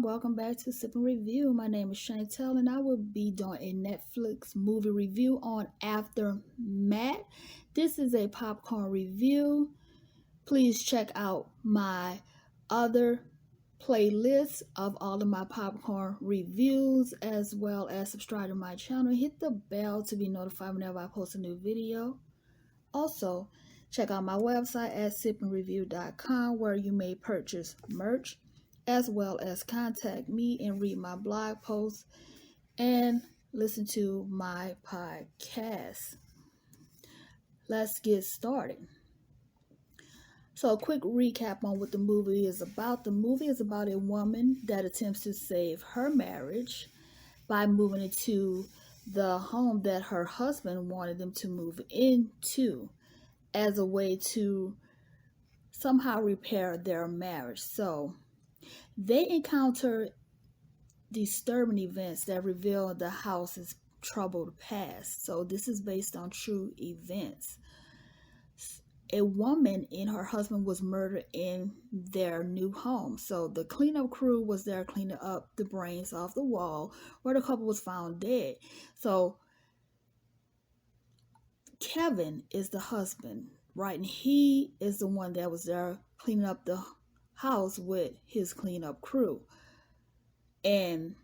welcome back to SipNReview. My name is Chantel and I will be doing a Netflix movie review on Aftermath. This is a popcorn review. Please check out my other playlist of all of my popcorn reviews, as well as subscribe to my channel. Hit the bell to be notified whenever I post a new video. Also, check out my website at SipNReview.com, where you may purchase merch, as well as contact me and read my blog posts and listen to my podcast. Let's get started. So a quick recap on what the movie is about. The movie is about a woman that attempts to save her marriage by moving into the home that her husband wanted them to move into as a way to somehow repair their marriage. So they encounter disturbing events that reveal the house's troubled past. So this is based on true events. A woman and her husband was murdered in their new home. So the cleanup crew was there cleaning up the brains off the wall where the couple was found dead. So Kevin is the husband, right? And he is the one that was there cleaning up the house with his cleanup crew. And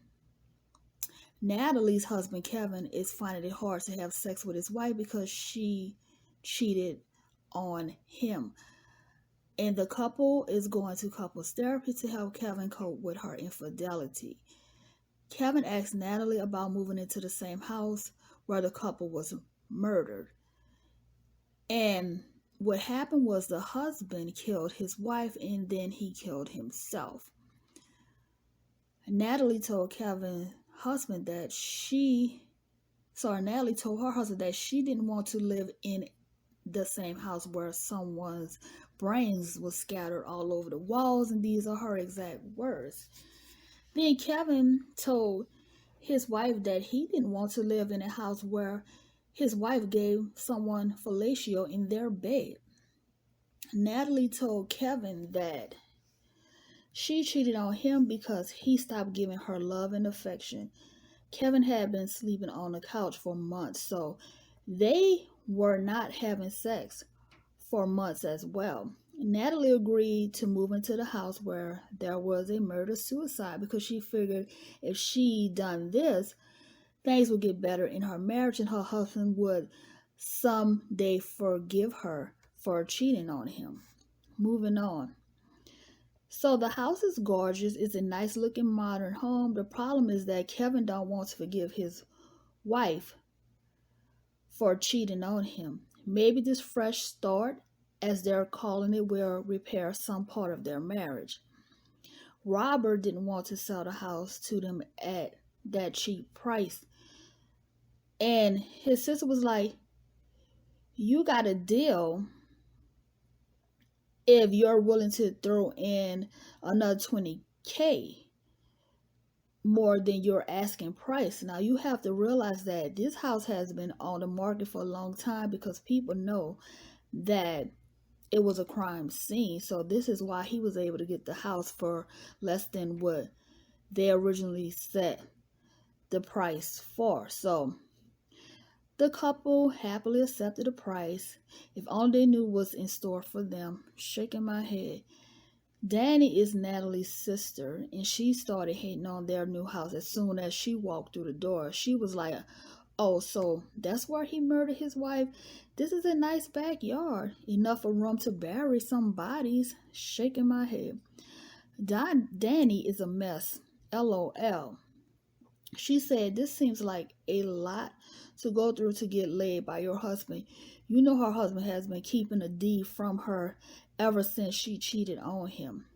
Natalie's husband, Kevin, is finding it hard to have sex with his wife because she cheated on him. And the couple is going to couples therapy to help Kevin cope with her infidelity. Kevin asked Natalie about moving into the same house where the couple was murdered. And what happened was the husband killed his wife and then he killed himself. Natalie told Kevin's husband that Natalie told her husband that she didn't want to live in the same house where someone's brains was scattered all over the walls, and these are her exact words. Then Kevin told his wife that he didn't want to live in a house where his wife gave someone fellatio in their bed. Natalie told Kevin that she cheated on him because he stopped giving her love and affection. Kevin had been sleeping on the couch for months, so they were not having sex for months as well. Natalie agreed to move into the house where there was a murder-suicide because she figured if she done this, things would get better in her marriage and her husband would someday forgive her for cheating on him. Moving on. So the house is gorgeous. It's a nice looking modern home. The problem is that Kevin don't want to forgive his wife for cheating on him. Maybe this fresh start, as they're calling it, will repair some part of their marriage. Robert didn't want to sell the house to them at that cheap price. And his sister was like, you got a deal if you're willing to throw in another $20,000 more than your asking price. Now you have to realize that this house has been on the market for a long time because people know that it was a crime scene. So this is why he was able to get the house for less than what they originally set the price for. So the couple happily accepted the price. If only they knew what's in store for them. Shaking my head. Danny is Natalie's sister, and she started hating on their new house as soon as she walked through the door. She was like, oh, so that's where he murdered his wife? This is a nice backyard. Enough of room to bury some bodies. Shaking my head. Danny is a mess. LOL. She said, this seems like a lot to go through to get laid by your husband. You know her husband has been keeping a D from her ever since she cheated on him.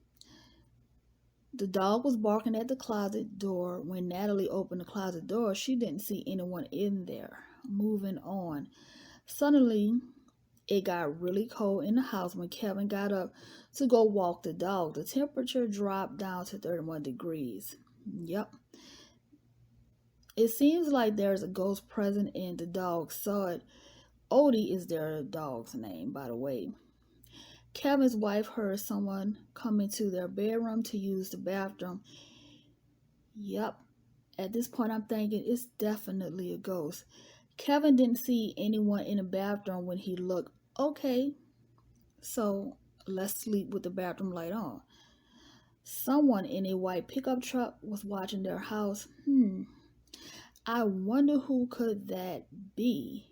The dog was barking at the closet door. When Natalie opened the closet door, she didn't see anyone in there. Moving on. Suddenly, it got really cold in the house when Kevin got up to go walk the dog. The temperature dropped down to 31 degrees. Yep. It seems like there's a ghost present and the dog saw it. Odie is their dog's name, by the way. Kevin's wife heard someone come into their bedroom to use the bathroom. Yep. At this point, I'm thinking it's definitely a ghost. Kevin didn't see anyone in the bathroom when he looked. Okay, so let's sleep with the bathroom light on. Someone in a white pickup truck was watching their house. I wonder who could that be?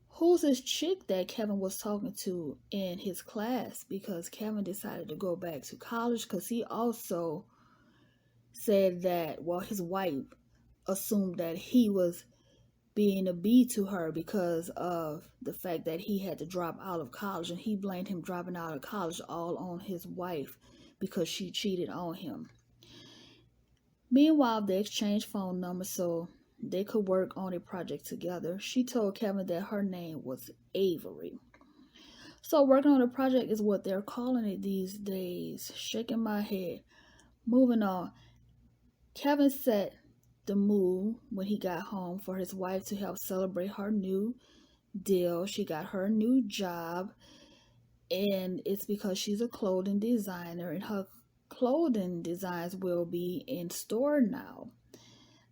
Who's this chick that Kevin was talking to in his class? Because Kevin decided to go back to college because he also said that, well, his wife assumed that he was being a B to her because of the fact that he had to drop out of college, and he blamed him dropping out of college all on his wife because she cheated on him. Meanwhile, they exchanged phone numbers so they could work on a project together. She told Kevin that her name was Avery. So working on a project is what they're calling it these days. Shaking my head. Moving on. Kevin set the mood when he got home for his wife to help celebrate her new deal. She got her new job, and it's because she's a clothing designer, and her clothing designs will be in store now.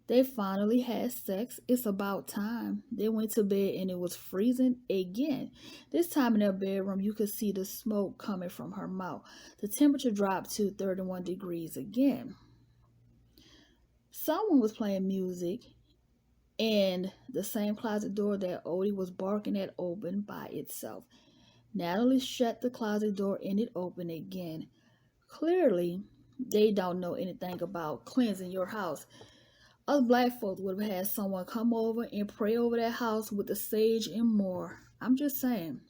They finally had sex. It's about time. They went to bed and it was freezing again. This time in their bedroom, you could see the smoke coming from her mouth. The temperature dropped to 31 degrees again. Someone was playing music, and the same closet door that Odie was barking at opened by itself. Natalie shut the closet door and it opened again. Clearly, they don't know anything about cleansing your house. Us black folks would have had someone come over and pray over that house with the sage and more. I'm just saying.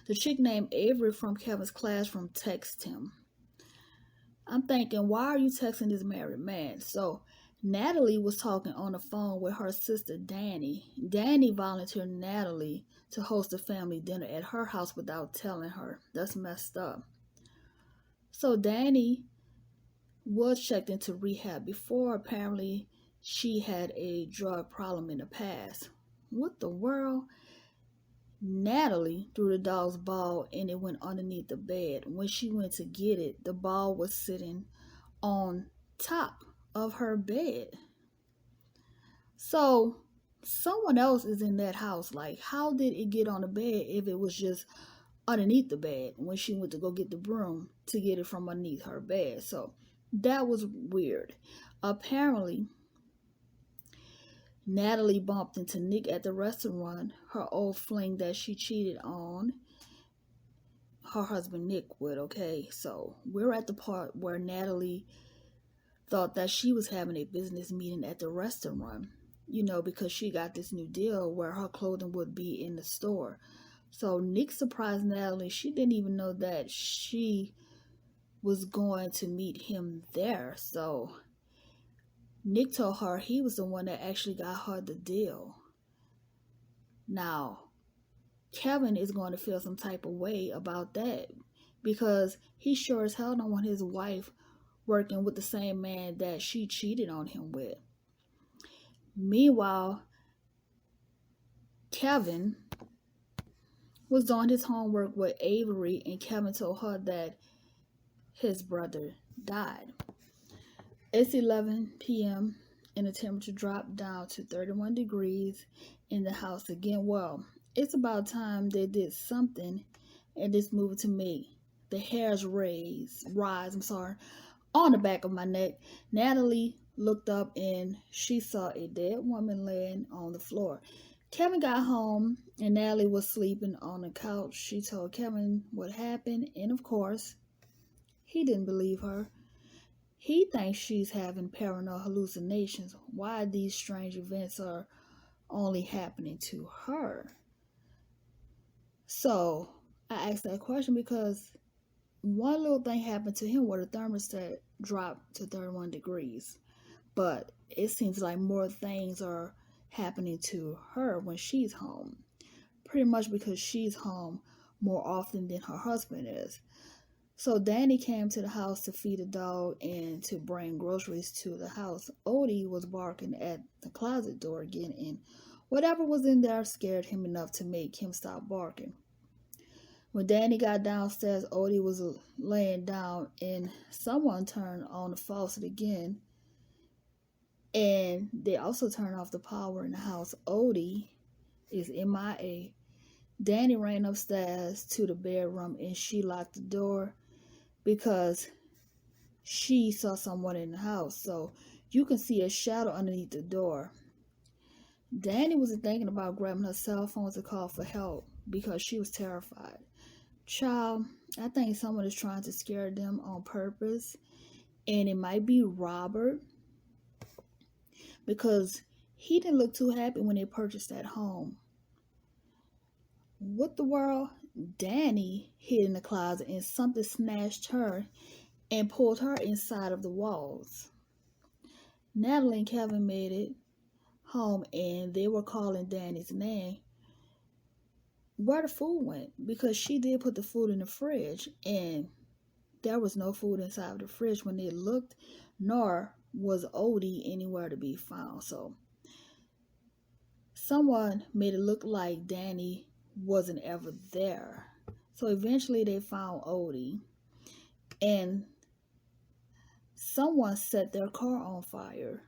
The chick named Avery from Kevin's classroom texted him. I'm thinking, why are you texting this married man? So Natalie was talking on the phone with her sister Danny. Danny volunteered Natalie to host a family dinner at her house without telling her. That's messed up. So Danny was checked into rehab before. Apparently she had a drug problem in the past. What the world? Natalie threw the dog's ball and it went underneath the bed. When she went to get it, the ball was sitting on top of her bed. So someone else is in that house. Like, how did it get on the bed if it was just underneath the bed when she went to go get the broom to get it from underneath her bed? So that was weird. Apparently, Natalie bumped into Nick at the restaurant, her old fling that she cheated on her husband Nick with, okay? So we're at the part where Natalie thought that she was having a business meeting at the restaurant, because she got this new deal where her clothing would be in the store. So Nick surprised Natalie. She didn't even know that she was going to meet him there. So Nick told her he was the one that actually got her the deal. Now, Kevin is going to feel some type of way about that because he sure as hell don't want his wife working with the same man that she cheated on him with. Meanwhile, Kevin was doing his homework with Avery, and Kevin told her that his brother died. It's 11 p.m. and the temperature dropped down to 31 degrees in the house again. Well, it's about time they did something in this movie to make the hairs rise on the back of my neck. Natalie looked up and she saw a dead woman laying on the floor. Kevin got home and Natalie was sleeping on the couch. She told Kevin what happened, and of course, he didn't believe her. He thinks she's having paranoid hallucinations. Why these strange events are only happening to her. So I asked that question because one little thing happened to him where the thermostat dropped to 31 degrees. But it seems like more things are happening to her when she's home. Pretty much because she's home more often than her husband is. So Danny came to the house to feed a dog and to bring groceries to the house. Odie was barking at the closet door again, and whatever was in there scared him enough to make him stop barking. When Danny got downstairs, Odie was laying down and someone turned on the faucet again. And they also turned off the power in the house. Odie is MIA. Danny ran upstairs to the bedroom and she locked the door because she saw someone in the house. So you can see a shadow underneath the door. Danny was thinking about grabbing her cell phone to call for help because she was terrified. Child, I think someone is trying to scare them on purpose. And it might be Robert because he didn't look too happy when they purchased that home. What the world? Danny hid in the closet and something snatched her and pulled her inside of the walls. Natalie and Kevin made it home and they were calling Danny's name. Where the food went, because she did put the food in the fridge and there was no food inside of the fridge when they looked, nor was Odie anywhere to be found. So someone made it look like Danny wasn't ever there. So eventually they found Odie and someone set their car on fire.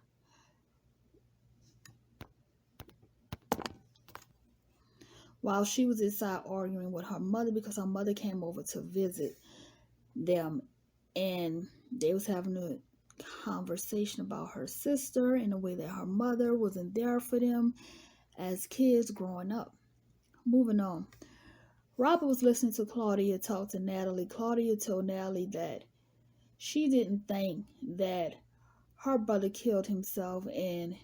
While she was inside arguing with her mother because her mother came over to visit them and they was having a conversation about her sister and the way that her mother wasn't there for them as kids growing up. Moving on. Robert was listening to Claudia talk to Natalie. Claudia told Natalie that she didn't think that her brother killed himself and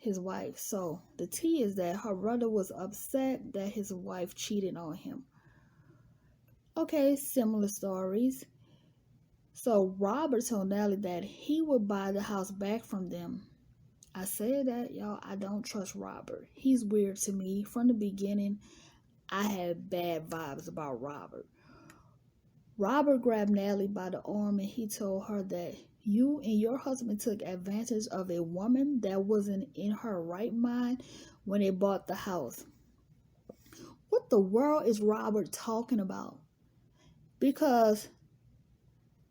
his wife. So the tea is that her brother was upset that his wife cheated on him. Okay, similar stories. So Robert told Natalie that he would buy the house back from them. I said that, y'all, I don't trust Robert. He's weird to me. From the beginning, I had bad vibes about Robert. Robert grabbed Natalie by the arm and he told her that you and your husband took advantage of a woman that wasn't in her right mind when they bought the house. What the world is Robert talking about? Because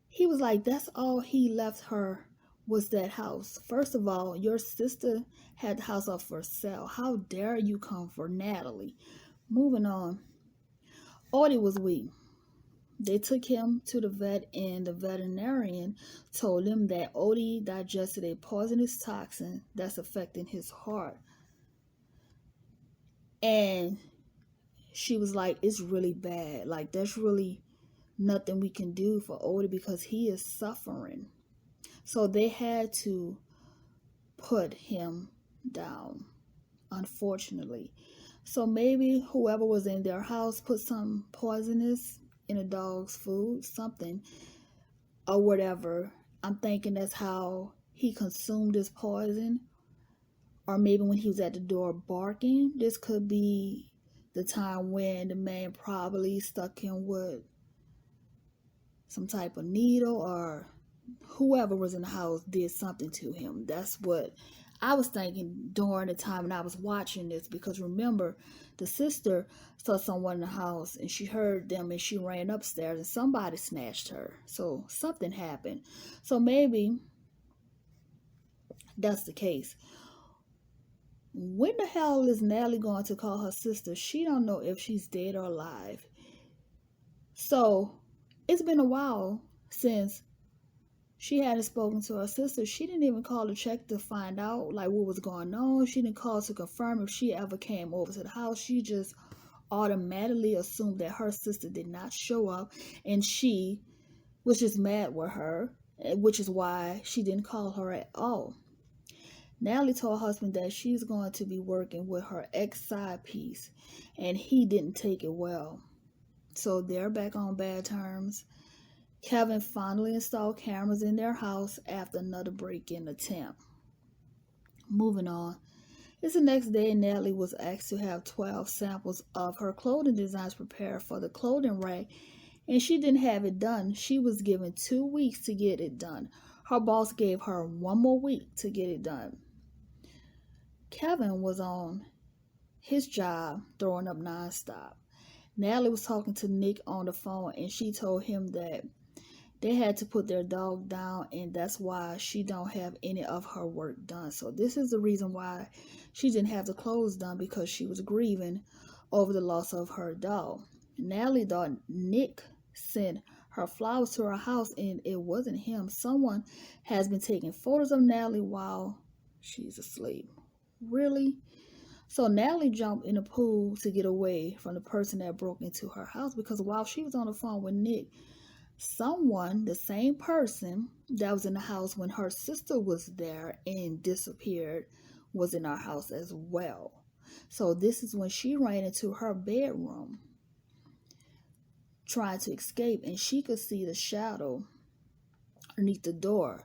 he was like, that's all he left her was that house. First of all, your sister had the house up for sale. How dare you come for Natalie? Moving on. Odie was weak. They took him to the vet and the veterinarian told him that Odie digested a poisonous toxin that's affecting his heart. And she was like, it's really bad. Like, there's really nothing we can do for Odie because he is suffering. So they had to put him down, unfortunately. So maybe whoever was in their house put some poisonous in a dog's food, something or whatever. I'm thinking that's how he consumed his poison. Or maybe when he was at the door barking, this could be the time when the man probably stuck him with some type of needle, or whoever was in the house did something to him. That's what I was thinking during the time when I was watching this, because remember, the sister saw someone in the house and she heard them and she ran upstairs and somebody snatched her. So something happened. So maybe that's the case. When the hell is Natalie going to call her sister? She don't know if she's dead or alive. So it's been a while since she hadn't spoken to her sister. She didn't even call to check to find out like what was going on. She didn't call to confirm if she ever came over to the house. She just automatically assumed that her sister did not show up and she was just mad with her, which is why she didn't call her at all. Natalie told her husband that she's going to be working with her ex-side piece and he didn't take it well. So they're back on bad terms. Kevin finally installed cameras in their house after another break-in attempt. Moving on. It's the next day and Natalie was asked to have 12 samples of her clothing designs prepared for the clothing rack, and she didn't have it done. She was given 2 weeks to get it done. Her boss gave her 1 more week to get it done. Kevin was on his job throwing up nonstop. Natalie was talking to Nick on the phone, and she told him that they had to put their dog down, and that's why she don't have any of her work done. So this is the reason why she didn't have the clothes done, because she was grieving over the loss of her dog. Natalie thought Nick sent her flowers to her house, and it wasn't him. Someone has been taking photos of Natalie while she's asleep. Really? So Natalie jumped in the pool to get away from the person that broke into her house, because while she was on the phone with Nick, someone, the same person that was in the house when her sister was there and disappeared, was in our house as well. So this is when she ran into her bedroom trying to escape, and she could see the shadow underneath the door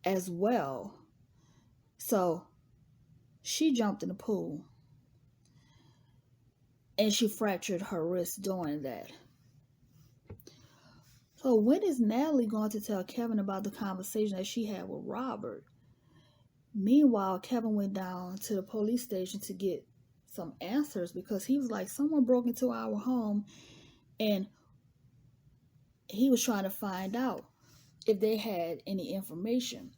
as well. So she jumped in the pool, and she fractured her wrist doing that. So when is Natalie going to tell Kevin about the conversation that she had with Robert? Meanwhile, Kevin went down to the police station to get some answers, because he was like, someone broke into our home, and he was trying to find out if they had any information.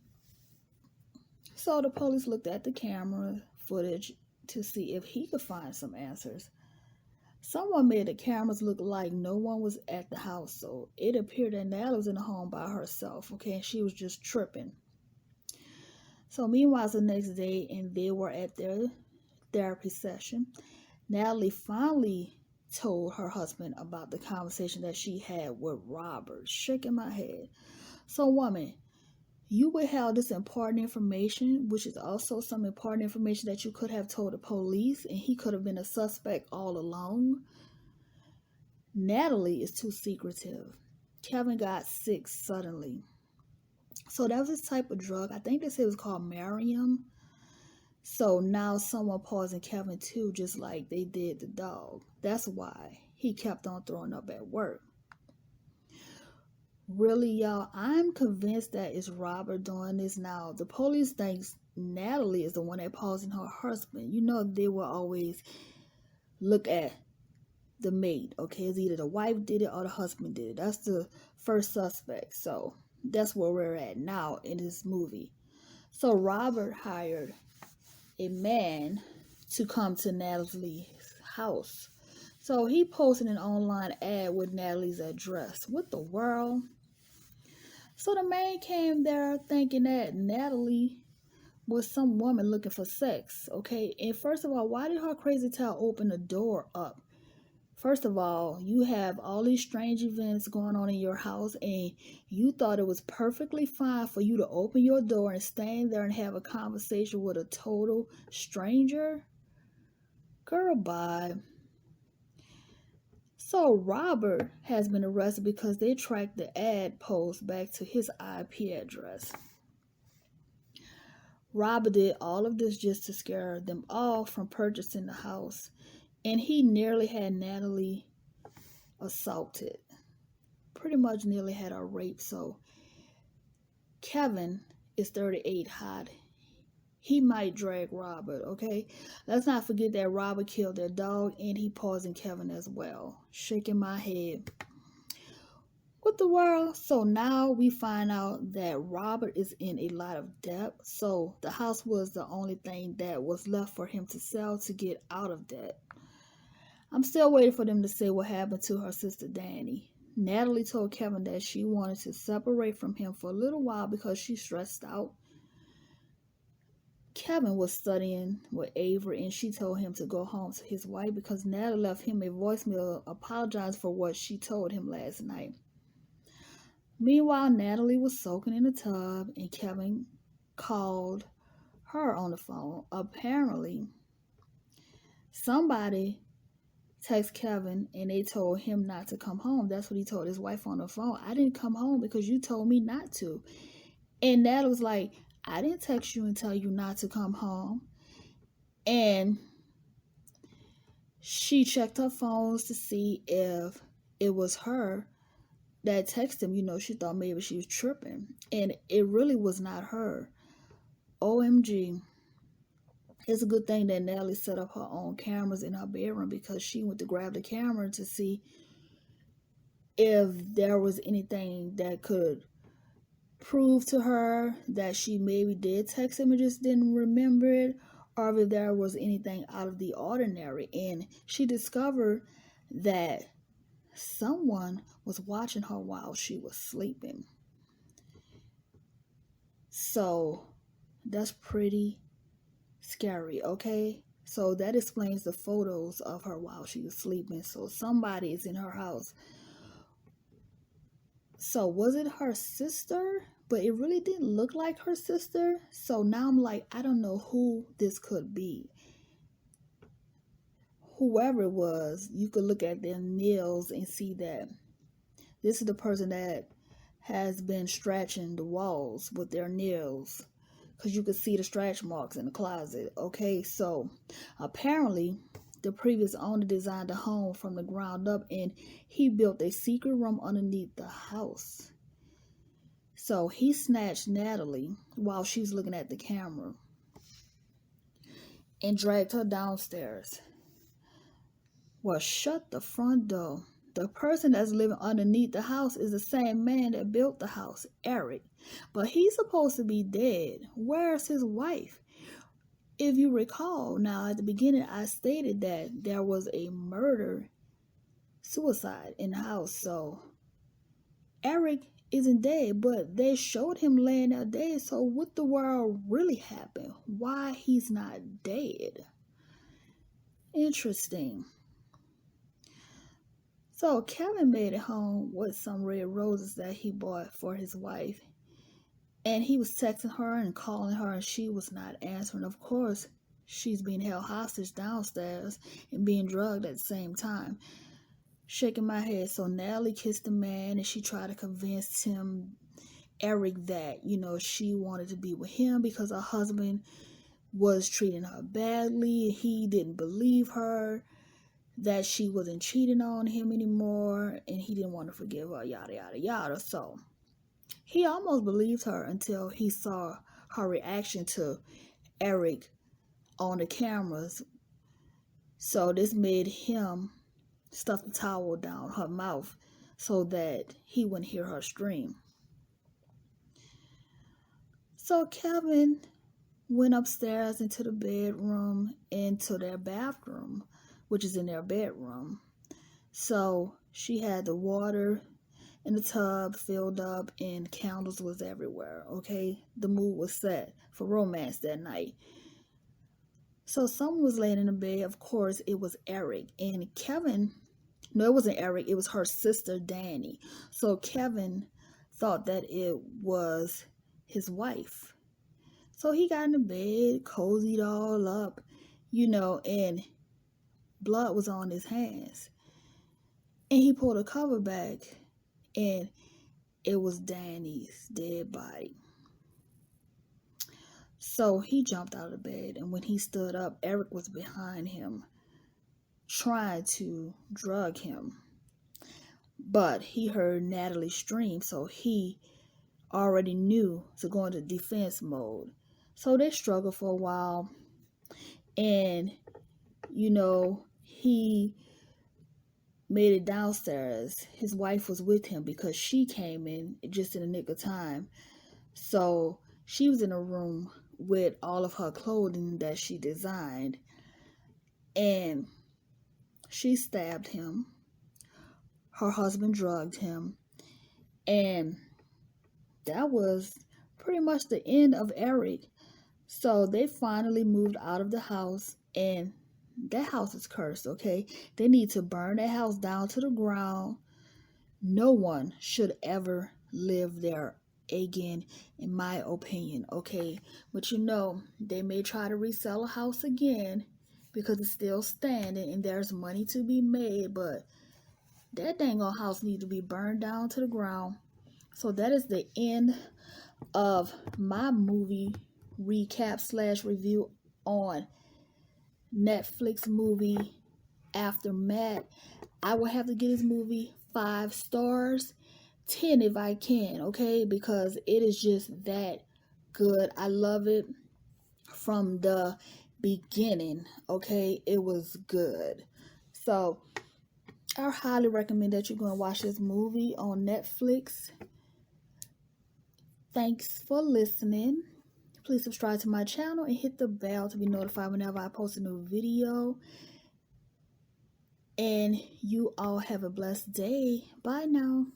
So the police looked at the camera footage to see if he could find some answers. Someone made the cameras look like no one was at the house, so it appeared that Natalie was in the home by herself, okay, and she was just tripping. So meanwhile, it's the next day, and they were at their therapy session. Natalie finally told her husband about the conversation that she had with Robert. Shaking my head. So, woman, you withheld this important information, which is also some important information that you could have told the police, and he could have been a suspect all along. Natalie is too secretive. Kevin got sick suddenly. So that was this type of drug. I think they said it was called Mariam. So now someone poisoned Kevin too, just like they did the dog. That's why he kept on throwing up at work. Really, y'all, I'm convinced that it's Robert doing this now. The police thinks Natalie is the one that poisoned her husband. You know, they will always look at the mate, okay? It's either the wife did it or the husband did it. That's the first suspect. So that's where we're at now in this movie. So Robert hired a man to come to Natalie's house. So he posted an online ad with Natalie's address. What the world? So the man came there thinking that Natalie was some woman looking for sex, okay? And first of all, why did her crazy tail open the door up? First of all, you have all these strange events going on in your house, and you thought it was perfectly fine for you to open your door and stand there and have a conversation with a total stranger? Girl, bye. So Robert has been arrested because they tracked the ad post back to his IP address. Robert did all of this just to scare them off from purchasing the house, and he nearly had Natalie assaulted. Pretty much nearly had her raped. So Kevin is 38 hot. He might drag Robert, okay? Let's not forget that Robert killed their dog, and he poisoned Kevin as well. Shaking my head. What the world? So now we find out that Robert is in a lot of debt. So the house was the only thing that was left for him to sell to get out of debt. I'm still waiting for them to say what happened to her sister Danny. Natalie told Kevin that she wanted to separate from him for a little while because she's stressed out. Kevin was studying with Avery, and she told him to go home to his wife because Natalie left him a voicemail apologizing for what she told him last night. Meanwhile, Natalie was soaking in the tub, and Kevin called her on the phone. Apparently, somebody texted Kevin, and they told him not to come home. That's what he told his wife on the phone. I didn't come home because you told me not to. And Natalie was like, I didn't text you and tell you not to come home. And she checked her phones to see if it was her that texted him. You know, she thought maybe she was tripping. And it really was not her. OMG. It's a good thing that Nellie set up her own cameras in her bedroom, because she went to grab the camera to see if there was anything that could prove to her that she maybe did text him and just didn't remember it, or if there was anything out of the ordinary. And she discovered that someone was watching her while she was sleeping. So that's pretty scary, okay? So that explains the photos of her while she was sleeping. So somebody is in her house. So was it her sister? But it really didn't look like her sister. So now I'm like, I don't know who this could be. Whoever it was, you could look at their nails and see that this is the person that has been scratching the walls with their nails, because you could see the scratch marks in the closet. Okay, so apparently the previous owner designed the home from the ground up, and he built a secret room underneath the house. So he snatched Natalie while she was looking at the camera and dragged her downstairs. Well, shut the front door. The person that's living underneath the house is the same man that built the house, Eric. But he's supposed to be dead. Where's his wife? If you recall, now at the beginning I stated that there was a murder, suicide in the house. So Eric isn't dead, but they showed him laying there dead. So what the world really happened? Why he's not dead? Interesting. So Kevin made it home with some red roses that he bought for his wife. And he was texting her and calling her, and she was not answering. Of course, she's being held hostage downstairs and being drugged at the same time. Shaking my head. So Natalie kissed the man, and she tried to convince him, Eric, that, she wanted to be with him because her husband was treating her badly. He didn't believe her, that she wasn't cheating on him anymore, and he didn't want to forgive her, yada, yada, yada. So he almost believed her until he saw her reaction to Eric on the cameras. So this made him stuff the towel down her mouth so that he wouldn't hear her scream. So Kevin went upstairs into the bedroom, into their bathroom, which is in their bedroom. So she had the water in the tub filled up and candles was everywhere. Okay, the mood was set for romance that night. So someone was laying in the bed. Of course, it was Eric. And Kevin, no, it wasn't Eric, it was her sister Danny. So Kevin thought that it was his wife. So he got in the bed, cozied all up, and blood was on his hands. And he pulled a cover back, and it was Danny's dead body. So he jumped out of the bed, and when he stood up, Eric was behind him, trying to drug him. But he heard Natalie scream, so he already knew to go into defense mode. So they struggled for a while, and he made it downstairs. His wife was with him because she came in just in the nick of time. So she was in a room with all of her clothing that she designed, and she stabbed him. Her husband drugged him, and that was pretty much the end of Eric. So they finally moved out of the house, and that house is cursed, okay? They need to burn that house down to the ground. No one should ever live there again, in my opinion, okay? But they may try to resell a house again because it's still standing and there's money to be made, but that dang old house needs to be burned down to the ground. So that is the end of my movie recap / review on Netflix movie Aftermath. I will have to give this movie 5 stars, 10 if I can, okay? Because it is just that good. I love it, from the beginning. Okay, it was good. So I highly recommend that you go and watch this movie on Netflix. Thanks for listening. Please subscribe to my channel and hit the bell to be notified whenever I post a new video. And you all have a blessed day. Bye now.